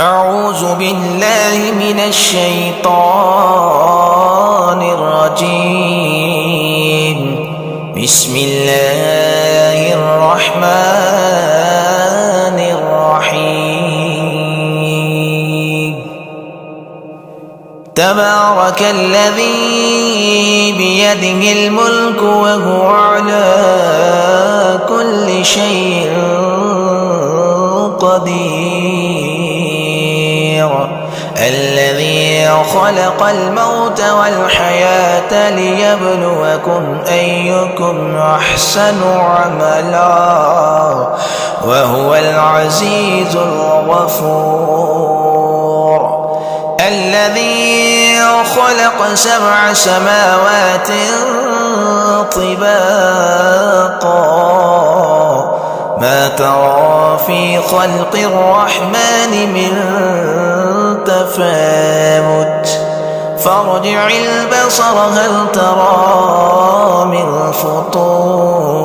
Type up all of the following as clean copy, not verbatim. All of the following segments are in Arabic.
أعوذ بالله من الشيطان الرجيم. بسم الله الرحمن الرحيم. تبارك الذي بيده الملك وهو على كل شيء قدير، الذي خلق الموت والحياة ليبلوكم أيكم أحسن عملا وهو العزيز الغفور. الذي خلق 7 سماوات طباقا، ما ترى في خلق الرحمن من تفاوت، فارجع البصر هل ترى من فطور،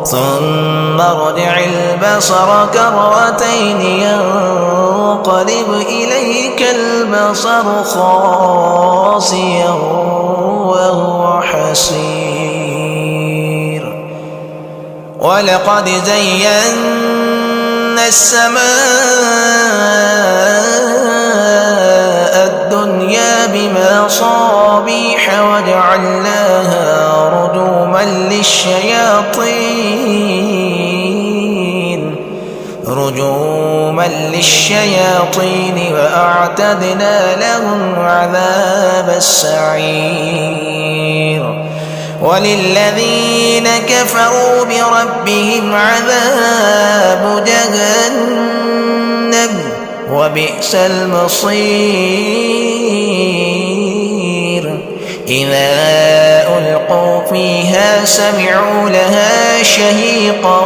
ثم ارجع البصر كرتين ينقلب إليك البصر خاسئا وهو حسير. ولقد زينا السماء الدنيا بمصابيح وجعلناها رجوما للشياطين وأعتدنا لهم عذاب السعير. وللذين كفروا بربهم عذاب جهنم وبئس المصير. إذا ألقوا فيها سمعوا لها شهيقا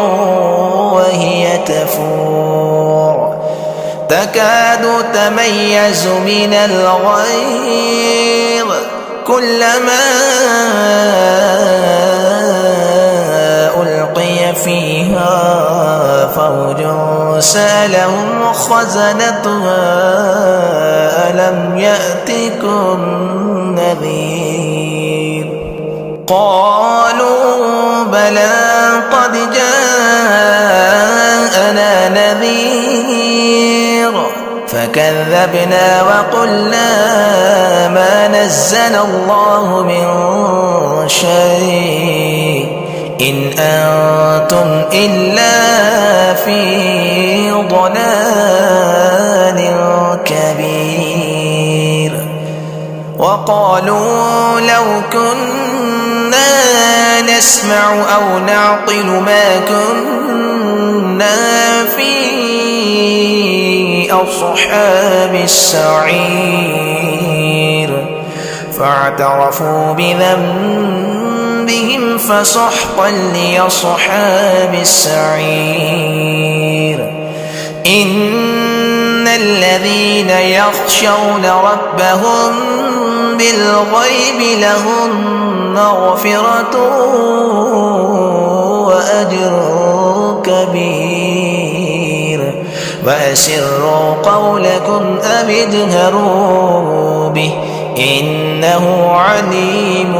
وهي تفور، تكاد تميز من الغيظ، كلما ألقي فيها فوج سألهم خزنتها ألم يأتكم نذير؟ قالوا بلى قد جاءنا نذير، فكذبنا وقلنا ما نزل الله من شيء إن أنتم إلا في ضلال كبير. وقالوا لو كنا نسمع أو نعقل ما كنا في أصحاب السعير، فاعترفوا بذنبهم فسحقا لأصحاب السعير. إن الذين يخشون ربهم بالغيب لهم مغفرة وأجر كبير. وأسروا قولكم أو اجهروا به إنه عليم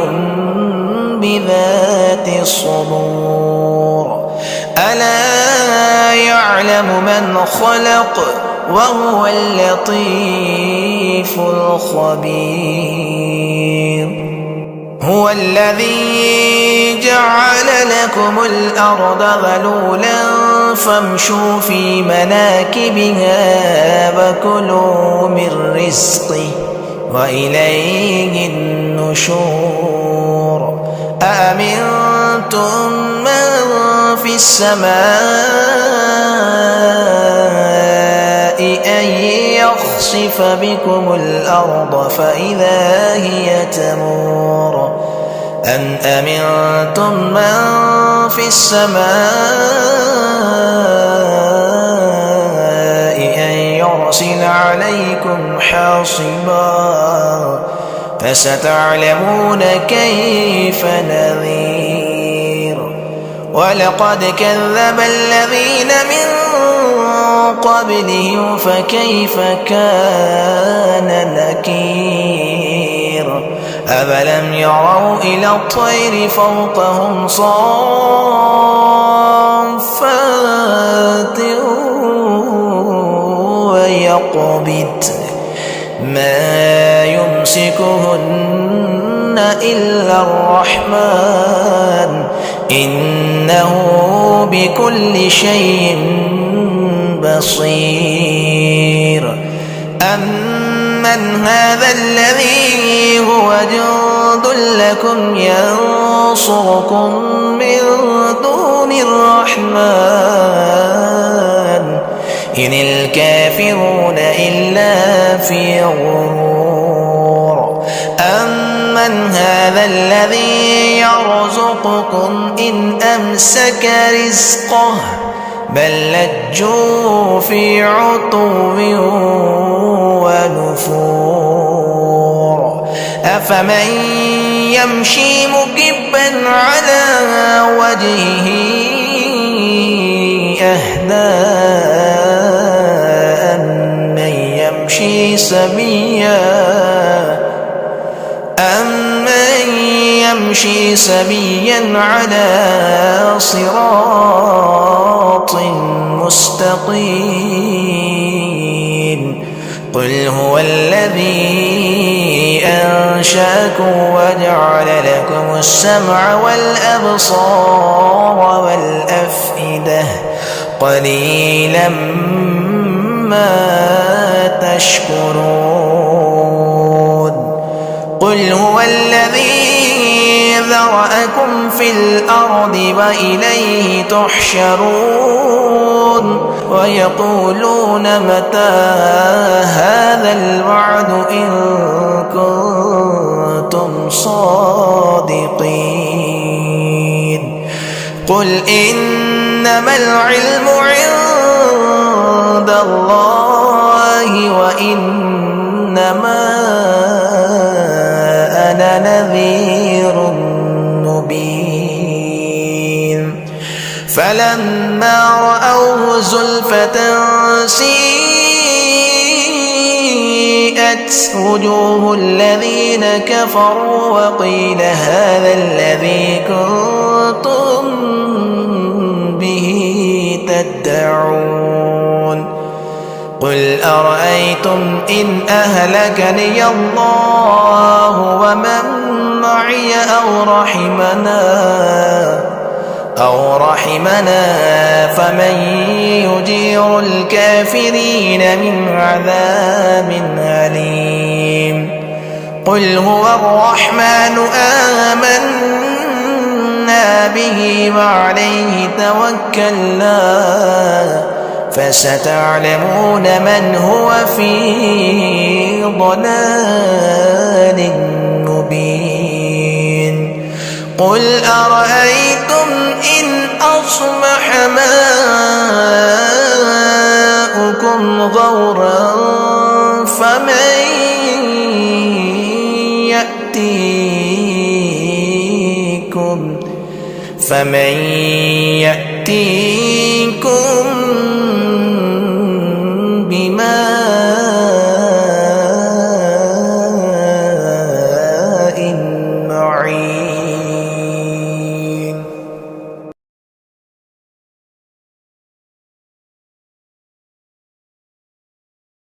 بذات الصدور. ألا يعلم من خلق وهو اللطيف الخبير. هو الذي جعل لكم الأرض ذلولا فامشوا في مناكبها وكلوا من رزقه وإليه النشور. أأمنتم من في السماء أن يخسف بكم الأرض فإذا هي تمور، أم أمنتم من في السماء أن يرسل عليكم حاصبا، فستعلمون كيف نذير. ولقد كذب الذين من قبلهم فكيف كان نكير أفلم يروا إلى الطير فوقهم صافات ويقبض ما يمسكهن إلا الرحمن إنه بكل شيء بصير أمن هذا الذي هو جند لكم ينصركم من دون الرحمن إن الكافرون إلا في غرور أمن هذا الذي يرزقكم إن أمسك رزقه بل لجوا في عتو ونفور أفمن يمشي مكبا على وجهه أهدى أمن يمشي سبيا على صراط مستقيم قل هو الذي أنشأكم وجعل لكم السمع والأبصار والأفئدة قليلا ما تشكرون قل هو الذي ذرأكم في الأرض وإليه تحشرون ويقولون متى هذا الوعد إن كنتم صادقين قل إنما العلم عند الله وإنما أنا نذير مبين فلما رأوه زلفة سيئت وجوه الذين كفروا وقيل هذا الذي كنتم به تدعون قل أرأيتم إن أهلكني الله ومن معي أو رحمنا فمن يجير الكافرين من عذاب أليم قل هو الرحمن آمنا به وعليه توكلنا فستعلمون من هو في ضلال مبين قل أرأيتم إن أصبح ماؤكم غورا فمن يأتيكم